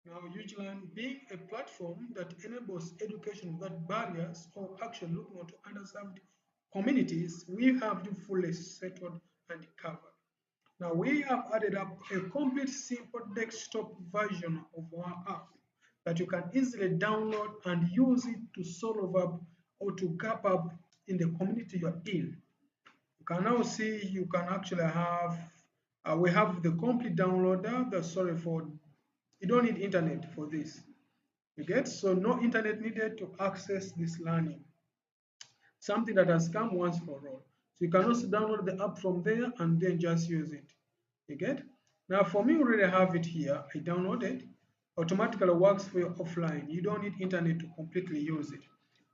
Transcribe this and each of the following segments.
Now, UgLearn being a platform that enables education without barriers or actually looking onto underserved communities, we have you fully settled and covered. Now, we have added up a complete simple desktop version of our app that you can easily download and use it to solve up or to gap up in the community you're in. You can now see you can actually have, we have the complete downloader. That's sorry for, you don't need internet for this. You get? So no internet needed to access this learning. Something that has come once for all. So you can also download the app from there and then just use it. You get? Now for me, we already have it here. I download it. Automatically works for you offline. You don't need internet to completely use it.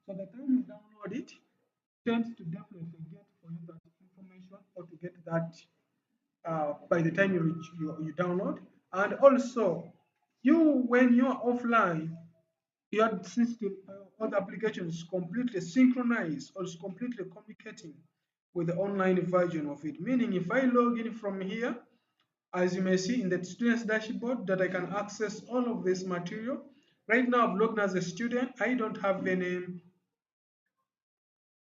So the time you download it, tends to definitely get for you that information or to get that by the time you download. And also, you when you're offline, your system or the application is completely synchronized or is completely communicating with the online version of it. Meaning, if I log in from here, as you may see in the student's dashboard, that I can access all of this material. Right now, I've logged in as a student. I don't have any.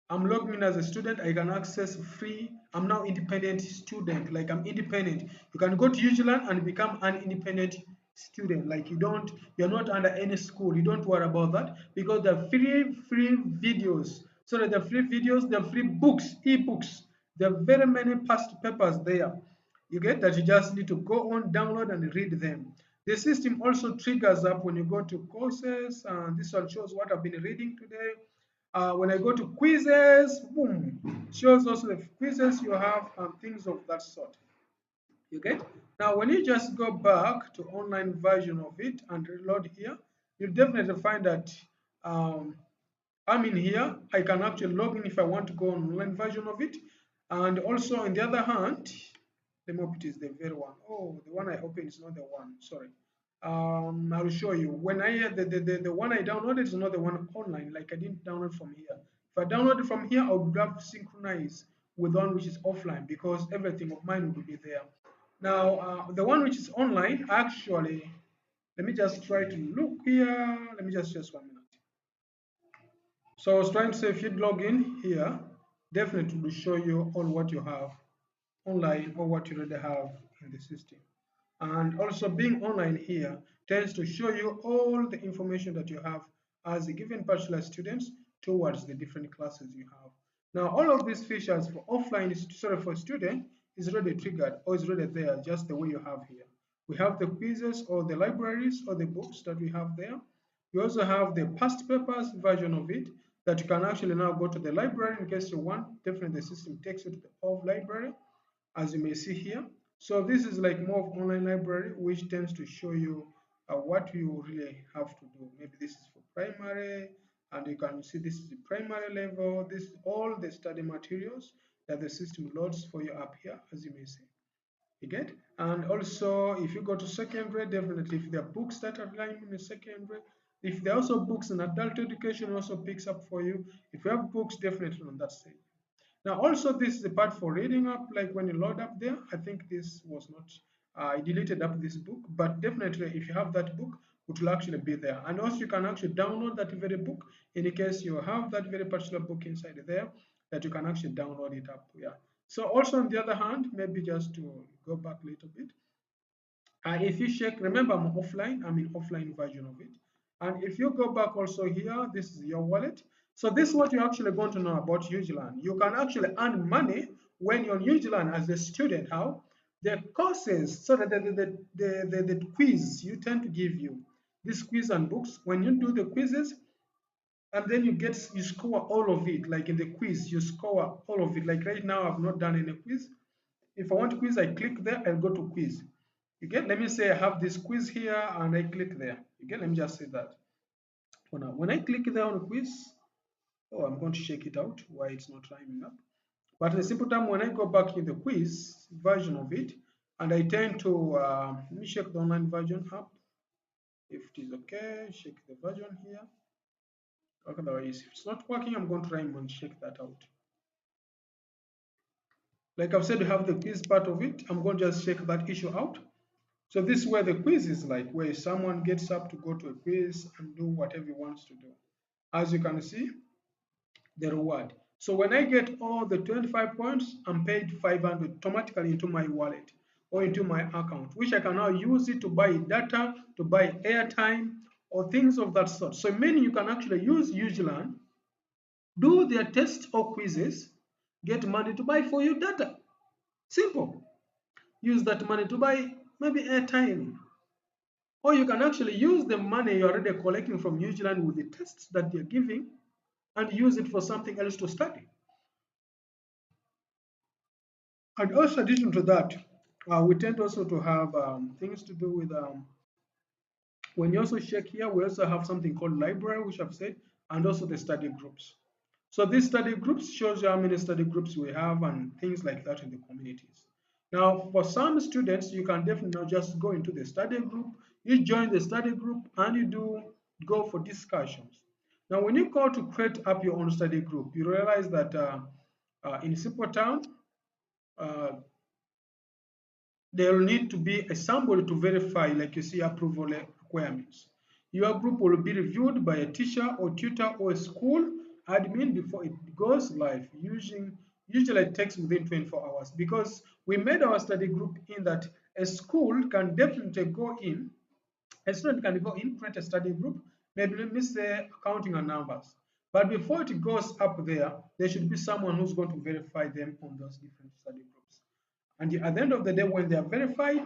I'm logged in as a student. I can access free. I'm now independent student. Like I'm independent. You can go to UgLearn and become an independent student. Like you're not under any school. You don't worry about that because the free videos. So that the free videos, the free books, ebooks. There are very many past papers there. You get that you just need to go on, download and read them. The system also triggers up when you go to courses, and this one shows what I've been reading today. When I go to quizzes, boom, shows also the quizzes you have and things of that sort. You get? Now, when you just go back to online version of it and reload here, you'll definitely find that I'm in here. I can actually log in if I want to go on online version of it. And also, on the other hand, let me hope it is the very one. Oh, the one I opened is not the one. Sorry. I'll show you. When I the one I downloaded is not the one online. Like I didn't download from here. If I download it from here, I would have to synchronize with one which is offline because everything of mine would be there. Now, the one which is online, actually, let me just try to look here. Let me just 1 minute. So I was trying to say if you log in here, definitely will show you all what you have online or what you already have in the system. And also being online here tends to show you all the information that you have as a given particular students towards the different classes you have. Now all of these features for offline, sorry, for student is already triggered or is already there just the way you have here. We have the quizzes or the libraries or the books that we have there. We also have the past papers version of it that you can actually now go to the library in case you want. Definitely the system takes you to the of library as you may see here. So this is like more of online library, which tends to show you what you really have to do. Maybe this is for primary, and you can see this is the primary level. This is all the study materials that the system loads for you up here, as you may see. You get? And also, if you go to secondary, definitely if there are books that are lying in the secondary, if there are also books in adult education, also picks up for you. If you have books, definitely on that side. Now, also this is the part for reading up, like when you load up there, I think this was not, I deleted up this book, but definitely if you have that book, it will actually be there. And also you can actually download that very book in case you have that very particular book inside there, that you can actually download it up. Yeah. So also on the other hand, maybe just to go back a little bit, if you check, remember I'm offline, I'm in offline version of it. And if you go back also here, this is your wallet. So this is what you're actually going to know about UgLearn. You can actually earn money when you're on UgLearn as a student. How? The courses, so that the quiz you tend to give you, this quiz and books, when you do the quizzes, and then you score all of it, like in the quiz, you score all of it. Like right now, I've not done any quiz. If I want quiz, I click there, I'll go to quiz. You get, let me say I have this quiz here and I click there. You get, let me just say that. For now, when I click there on quiz, oh, I'm going to check it out why it's not rhyming up. But at the simple time, when I go back in the quiz version of it, and I tend to, let me check the online version up. If it is okay, check the version here. Otherwise, if it's not working, I'm going to try and check that out. Like I've said, you have the quiz part of it. I'm going to just check that issue out. So this is where the quiz is like, where someone gets up to go to a quiz and do whatever he wants to do. As you can see, the reward. So when I get all the 25 points, I'm paid 500 automatically into my wallet or into my account, which I can now use it to buy data, to buy airtime, or things of that sort. So meaning you can actually use UgLearn, do their tests or quizzes, get money to buy for you data. Simple. Use that money to buy maybe airtime. Or you can actually use the money you're already collecting from UgLearn with the tests that they're giving and use it for something else to study. And also, addition to that, we tend also to have things to do with when you also check here, we also have something called library, which I've said, and also the study groups. So these study groups shows you how many study groups we have and things like that in the communities. Now, for some students, you can definitely not just go into the study group. You join the study group and you do go for discussions. Now, when you go to create up your own study group, you realize that in Simple Town, uh, there will need to be a somebody to verify, like you see, approval requirements. Your group will be reviewed by a teacher or tutor or a school admin before it goes live. Usually it takes within 24 hours because we made our study group in that a school can definitely go in, a student can go in, create a study group, maybe let me say accounting and numbers. But before it goes up there should be someone who's going to verify them on those different study groups. And at the end of the day, when they are verified,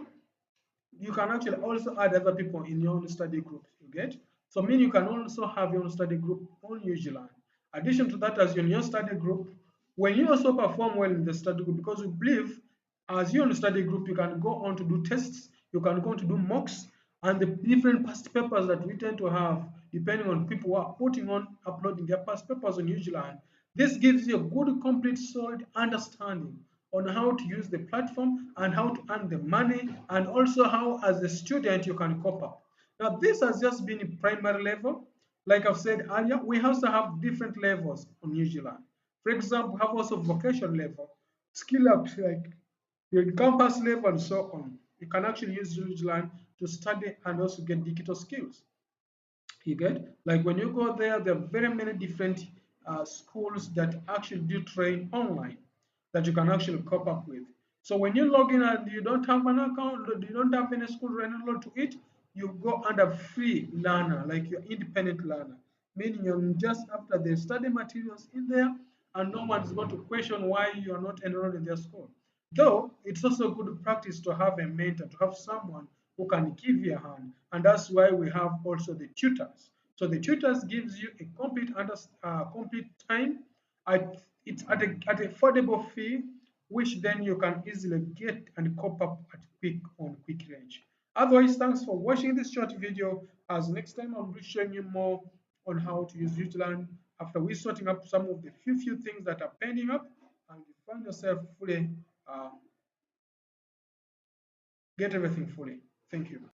you can actually also add other people in your own study group. You get? So mean you can also have your own study group on UgLearn. Addition to that, as you're in your study group, when you also perform well in the study group, because we believe as you're in the study group, you can go on to do tests, you can go on to do mocks, and the different past papers that we tend to have, depending on people who are putting on, uploading their past papers on UgLearn. This gives you a good, complete, solid understanding on how to use the platform and how to earn the money, and also how, as a student, you can cope up. Now, this has just been a primary level. Like I've said earlier, we also have different levels on UgLearn. For example, we have also vocation level, skill up, like the campus level, and so on. You can actually use UgLearn to study and also get digital skills. You get? Like when you go there are very many different schools that actually do train online that you can actually cope up with. So when you log in and you don't have an account, you don't have any school enrolled to it, you go under free learner, like you're independent learner, meaning you're just after the study materials in there, and no one is going to question why you are not enrolled in their school. Though it's also good practice to have a mentor, to have someone who can give you a hand, and that's why we have also the tutors. So the tutors gives you a complete time at it's at an affordable fee, which then you can easily get and cope up at quick range. Otherwise, thanks for watching this short video. As next time, I'll be showing you more on how to use UgLearn after we sorting up some of the few things that are pending up, and you find yourself fully get everything fully. Thank you.